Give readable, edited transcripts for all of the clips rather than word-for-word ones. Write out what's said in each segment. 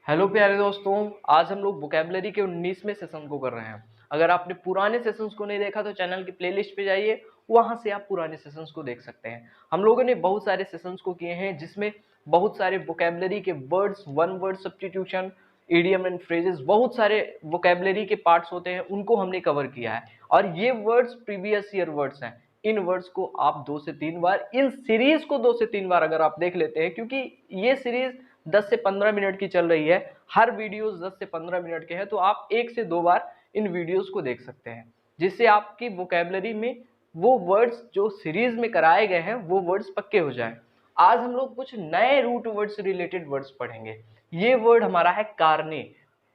Hello प्यारे दोस्तों, आज हम लोग वोकैबुलरी के 19वें सेशन को कर रहे हैं। अगर आपने पुराने सेशंस को नहीं देखा तो चैनल की प्लेलिस्ट पे जाइए, वहां से आप पुराने सेशंस को देख सकते हैं। हम लोगों ने बहुत सारे सेशंस को किए हैं जिसमें बहुत सारे वोकैबुलरी के words, one word substitution, idiom and phrases, बहुत सारे वोकैबुलरी के पार्ट्स होते हैं, उनको हमने कवर किया है। और ये वर्ड्स प्रीवियस ईयर वर्ड्स हैं। इन वर्ड्स को आप 2 से 3 बार, इन सीरीज को 2 से 3 बार अगर आप देख लेते हैं, क्योंकि ये सीरीज 10 से 15 मिनट की चल रही है, हर वीडियोस 10 से 15 मिनट के हैं, तो आप 1 से 2 बार इन वीडियोस को देख सकते हैं, जिससे आपकी वोकैबुलरी में वो वर्ड्स जो सीरीज में कराए गए हैं वो वर्ड्स पक्के हो जाएं। आज हम लोग कुछ नए रूट वर्ड से रिलेटेड वर्ड्स पढ़ेंगे। ये वर्ड हमारा है कारने।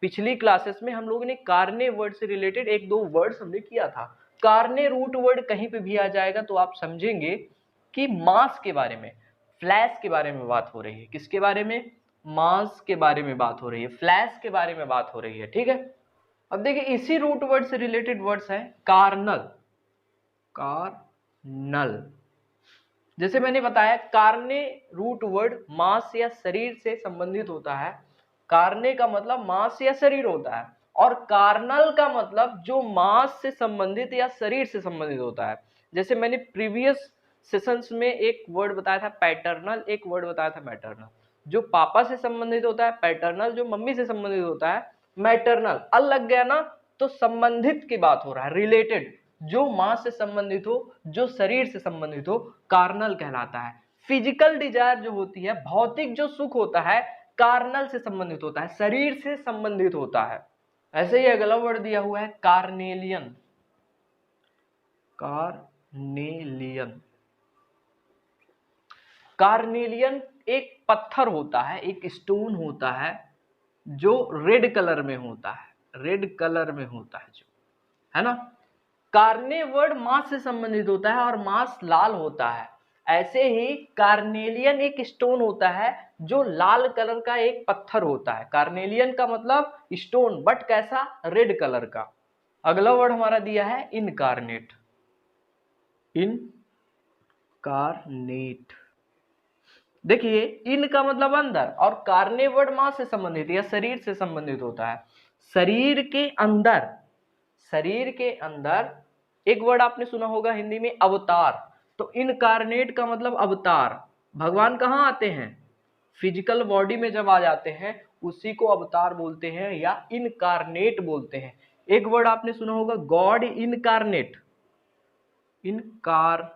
पिछली क्लासेस में हम लोगों ने कारने वर्ड से रिलेटेड 1-2 वर्ड्स हमने किया था। कारने रूट वर्ड कहीं पे भी आ जाएगा तो आप समझेंगे कि मास के बारे में, फ्लैश के बारे में बात हो रही है। किसके बारे में? मास के बारे में बात हो रही है, फ्लैश के बारे में बात हो रही है। ठीक है, अब देखिए इसी रूट वर्ड से रिलेटेड वर्ड्स है कार्नल। कार्नल, जैसे मैंने बताया, कार्ने रूट वर्ड मास या शरीर से संबंधित होता है। कार्ने का मतलब मास या शरीर होता है, और कार्नल का मतलब जो मास से संबंधित या शरीर से संबंधित होता है। जैसे मैंने प्रीवियस सेशंस में एक वर्ड बताया था पैटर्नल, एक वर्ड बताया था मैटरनल। जो पापा से संबंधित होता है पैटर्नल, जो मम्मी से संबंधित होता है मैटरनल। अल लग गया ना, तो संबंधित की बात हो रहा है, रिलेटेड। जो मां से संबंधित हो, जो शरीर से संबंधित हो, कार्नल कहलाता है। फिजिकल डिजायर जो होती है, भौतिक जो सुख होता है, कार्नल से संबंधित होता है, शरीर से संबंधित होता है। ऐसे ही अगला वर्ड दिया हुआ है कार्नेलियन। कार्नेलियन, कार्नेलियन एक पत्थर होता है, एक स्टोन होता है जो रेड कलर में होता है, रेड कलर में होता है, जो है ना। कार्ने वर्ड मांस से संबंधित होता है और मांस लाल होता है। ऐसे ही कार्नेलियन एक स्टोन होता है जो लाल कलर का एक पत्थर होता है। कार्नेलियन का मतलब स्टोन, बट कैसा? रेड कलर का। अगला वर्ड हमारा दिया है इनकार्नेट। इनकार्नेट, देखिए इन का मतलब अंदर, और कार्ने वर्ड मां से संबंधित या शरीर से संबंधित होता है। शरीर के अंदर, शरीर के अंदर एक वर्ड आपने सुना होगा हिंदी में अवतार। तो इनकार्नेट का मतलब अवतार। भगवान कहाँ आते हैं? फिजिकल बॉडी में जब आ जाते हैं उसी को अवतार बोलते हैं या इनकार्नेट बोलते हैं। एक वर्ड आपने सुना होगा God incarnate. Incarnate,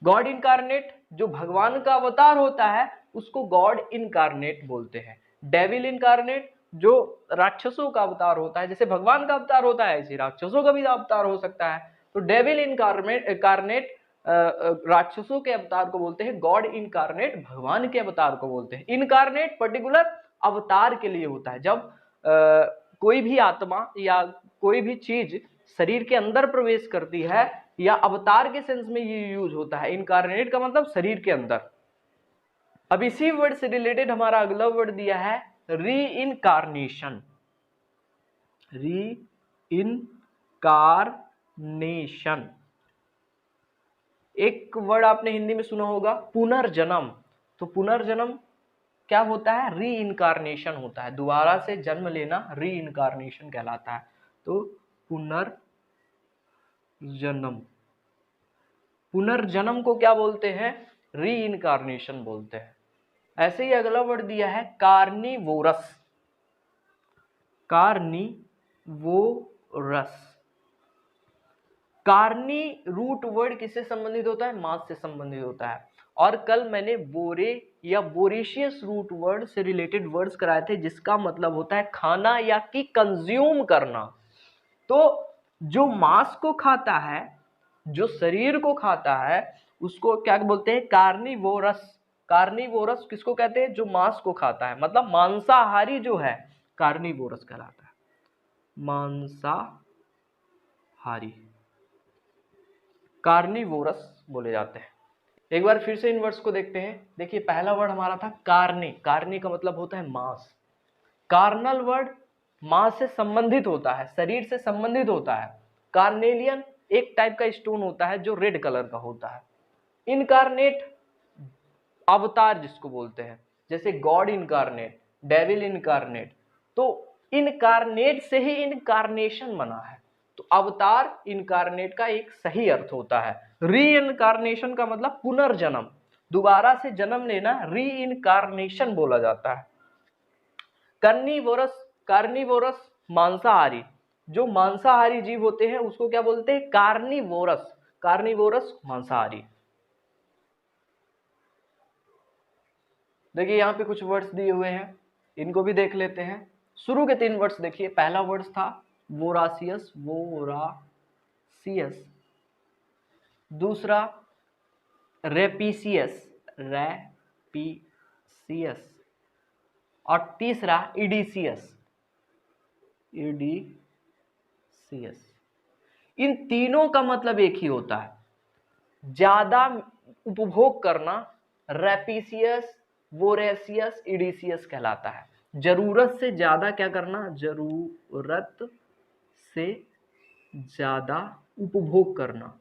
God incarnate, जो भगवान का अवतार होता है उसको गॉड इनकार्नेट बोलते हैं। डेविल इनकार्नेट, जो राक्षसों का अवतार होता है, जैसे भगवान का अवतार होता है ऐसे राक्षसों का भी अवतार हो सकता है। तो डेविल इनकार्नेट राक्षसों के अवतार को बोलते हैं, गॉड इनकार्नेट भगवान के अवतार को बोलते हैं। इनकार्नेट पर्टिकुलर अवतार के लिए होता है। जब कोई भी आत्मा या कोई भी चीज शरीर के अंदर प्रवेश करती है, या अवतार के सेंस में ये यूज होता है। इनकार्नेट का मतलब शरीर के अंदर। अब इसी वर्ड से रिलेटेड हमारा अगला वर्ड दिया है री इनकारनेशन। री इनकारनेशन, एक वर्ड आपने हिंदी में सुना होगा पुनर्जन्म। तो पुनर्जन्म क्या होता है? री इनकारनेशन होता है, दोबारा से जन्म लेना री इनकारनेशन कहलाता है। तो पुनर्जन्म, पुनर्जन्म को क्या बोलते हैं? री इनकारनेशन बोलते हैं। ऐसे ही अगला वर्ड दिया है carnivorous. Carnivorous, carni root word किससे संबंधित होता है? मांस से संबंधित होता है। और कल मैंने बोरे या बोरेशियस रूट वर्ड से रिलेटेड वर्ड्स कराए थे, जिसका मतलब होता है खाना या कि कंज्यूम करना। तो जो मांस को खाता है, जो शरीर को खाता है, उसको क्या बोलते हैं? कार्निवोरस। कार्निवोरस किसको कहते हैं? जो मांस को खाता है, मतलब मांसाहारी जो है कार्निवोरस कहलाता है। मांसाहारी, कार्निवोरस बोले जाते हैं। एक बार फिर से इन वर्ड्स को देखते हैं। देखिए पहला वर्ड हमारा था कार्ने। कार्ने का मतलब होता है मांस। कार्नल वर्ड मांस से संबंधित होता है, शरीर से संबंधित होता है। कार्नेलियन एक टाइप का स्टोन होता है जो रेड कलर का होता है। इनकारनेट अवतार जिसको बोलते हैं, जैसे गॉड इनकारनेट, डेविल इनकारनेट। तो इनकारनेट से ही इनकारनेशन बना है, तो अवतार इनकारनेट का एक सही अर्थ होता है। री इनकारनेशन का मतलब पुनर्जन्म, दोबारा से जन्म लेना, री इनकारनेशन बोला जाता है। कार्निवोरस, कार्निवोरस मांसाहारी, जो मांसाहारी जीव होते हैं उसको क्या बोलते हैं? कार्निवोरस, कार्निवोरस मांसाहारी। देखिए यहाँ पे कुछ वर्ड्स दिए हुए हैं, इनको भी देख लेते हैं। शुरू के 3 वर्ड्स देखिए, पहला वर्ड्स था वोरासियस, वोरासियस। दूसरा रेपिसियस, रेपिसियस। और तीसरा इडीसियस, इडीसियस। इन तीनों का मतलब एक ही होता है, ज्यादा उपभोग करना। रेपिसियस, वोरेसियस, इडीसियस कहलाता है। जरूरत से ज्यादा क्या करना? जरूरत से ज्यादा उपभोग करना,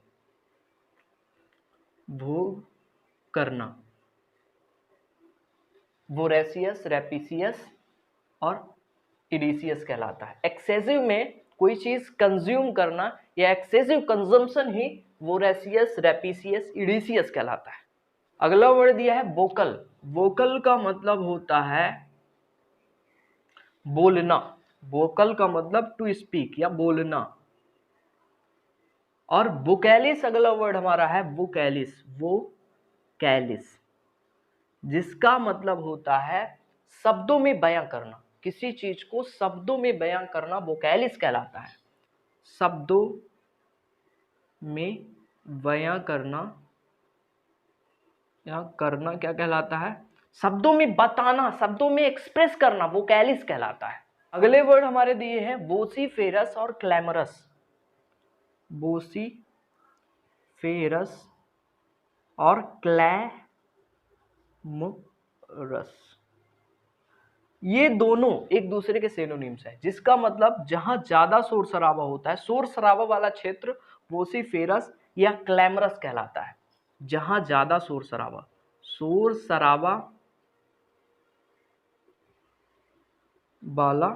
भोग करना। वोरेसियस, रेपिसियस और इडीसियस कहलाता है। एक्सेसिव में कोई चीज कंज्यूम करना या एक्सेसिव कंजम्पशन ही वोरेसियस, रेपिसियस, इडीसियस कहलाता है। अगला वर्ड दिया है वोकल। वोकल का मतलब होता है बोलना। वोकल का मतलब टू स्पीक या बोलना। और वोकैलिस अगला वर्ड हमारा है वोकैलिस, वोकैलिस, जिसका मतलब होता है शब्दों में बयां करना। किसी चीज को शब्दों में बयां करना वोकैलिस कहलाता है। शब्दों में बयां करना या करना क्या कहलाता है? शब्दों में बताना, शब्दों में एक्सप्रेस करना वोकैलिस कहलाता है। अगले वर्ड हमारे दिए हैं वोसिफेरस और क्लैमरस। वोसिफेरस और क्लैमरस, ये दोनों एक दूसरे के सिनोनिम्स है, जिसका मतलब जहां ज्यादा शोर शराबा होता है, शोर शराबा वाला क्षेत्र वोसिफेरस या क्लैमरस कहलाता है। जहां ज्यादा शोर शराबा वाला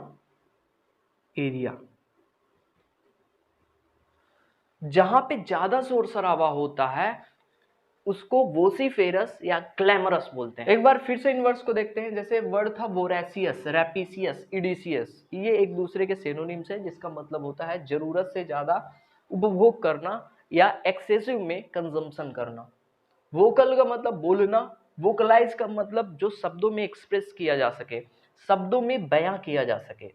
एरिया, जहां पे ज्यादा शोर शराबा होता है उसको वोसिफेरस या क्लैमरस बोलते हैं। एक बार फिर से इन वर्ड्स को देखते हैं। जैसे वर्ड था वोरेसियस, रेपिसियस, इडीसियस, ये एक दूसरे के सिनोनिम्स है, जिसका मतलब होता है जरूरत से ज्यादा उपभोग करना या एक्सेसिव में कंजम्पशन करना। वोकल का मतलब बोलना, वोकलाइज का मतलब जो शब्दों में एक्सप्रेस किया जा सके, शब्दों में बयां किया जा सके।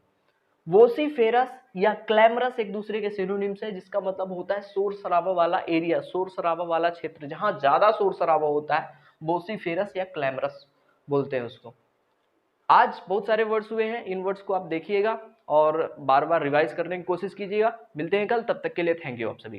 वोसिफेरस या क्लैमरस एक दूसरे के सिनोनिम्स है, जिसका मतलब होता है शोर शराबा वाला एरिया, शोर शराबा वाला क्षेत्र, जहां ज्यादा शोर शराबा होता है वोसिफेरस या क्लैमरस बोलते हैं उसको। आज बहुत सारे वर्ड्स हुए हैं, इन वर्ड्स को आप देखिएगा और बार बार रिवाइज करने की कोशिश कीजिएगा। मिलते हैं कल, तब तक के लिए थैंक यू आप सभी।